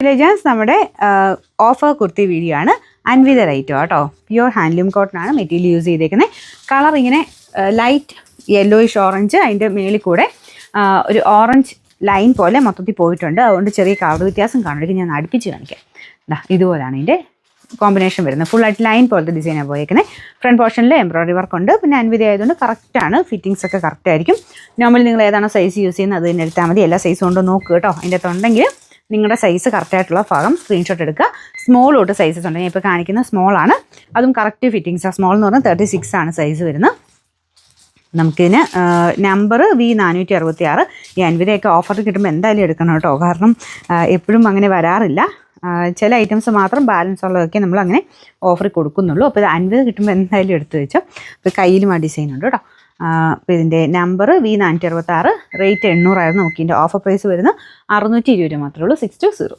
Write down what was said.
Villagers നമ്മുടെ offer kurti video ആണ്. അൻവിത റേറ്റോ കേട്ടോ. പ്യുവർ ഹാൻഡ്ലൂം കോട്ടൺ ആണ് മെറ്റീരിയൽ യൂസ് ചെയ്തേക്കുന്നത്. കളർ ഇങ്ങനെ ലൈറ്റ് യെല്ലോയിഷ് ഓറഞ്ച്, അതിൻ്റെ മേളിൽ കൂടെ ഒരു ഓറഞ്ച് ലൈൻ പോലെ മൊത്തത്തിൽ പോയിട്ടുണ്ട്. അതുകൊണ്ട് ചെറിയ കളർ വ്യത്യാസം കാണുമെങ്കിൽ ഞാൻ അടുപ്പിച്ച് കാണിക്കാം. ഇതുപോലെയാണ് ഇതിൻ്റെ കോമ്പിനേഷൻ വരുന്നത്. ഫുള്ളായിട്ട് ലൈൻ പോലത്തെ ഡിസൈനാണ് പോയേക്കുന്നത്. ഫ്രണ്ട് പോർഷനിൽ എംബ്രോയിഡറി വർക്ക് ഉണ്ട്. പിന്നെ അൻവിത ആയതുകൊണ്ട് കറക്റ്റാണ്, ഫിറ്റിങ്സ് ഒക്കെ കറക്റ്റ് ആയിരിക്കും. നോർമലി നിങ്ങൾ ഏതാണോ സൈസ് യൂസ് ചെയ്യുന്നത് അത് തന്നെ എടുത്താൽ മതി. എല്ലാ സൈസും കൊണ്ടോ നോക്കുക കേട്ടോ. അതിൻ്റെ അകത്തുണ്ടെങ്കിൽ നിങ്ങളുടെ സൈസ് കറക്റ്റായിട്ടുള്ള ഭാഗം സ്ക്രീൻഷോട്ട് എടുക്കുക. സ്മോൾ തൊട്ട് സൈസസ് ഉണ്ട്. ഞാൻ ഇപ്പോൾ കാണിക്കുന്ന സ്മോളാണ്, അതും കറക്റ്റ് ഫിറ്റിങ്സാണ്. സ്മോൾ എന്ന് പറഞ്ഞാൽ 36 ആണ് സൈസ് വരുന്നത്. നമുക്കിതിന് നമ്പർ V466. ഈ അൻവിതയൊക്കെ ഓഫർ കിട്ടുമ്പോൾ എന്തായാലും എടുക്കണം കേട്ടോ. കാരണം എപ്പോഴും അങ്ങനെ വരാറില്ല. ചില ഐറ്റംസ് മാത്രം ബാലൻസ് ഉള്ളതൊക്കെ നമ്മൾ അങ്ങനെ ഓഫറിൽ കൊടുക്കുന്നുള്ളൂ. അപ്പോൾ ഇത് അൻവിത കിട്ടുമ്പോൾ എന്തായാലും എടുത്തു വെച്ചോ. ഇപ്പോൾ കയ്യിലും ആ ഡിസൈൻ ഉണ്ട് കേട്ടോ. അപ്പോൾ ഇതിൻ്റെ നമ്പർ V466, റേറ്റ് 800 ആയിരുന്നു. നമുക്ക് ഇതിൻ്റെ ഓഫർ പ്രൈസ് വരുന്നത് 620 രൂപ മാത്രമേ ഉള്ളൂ. 620.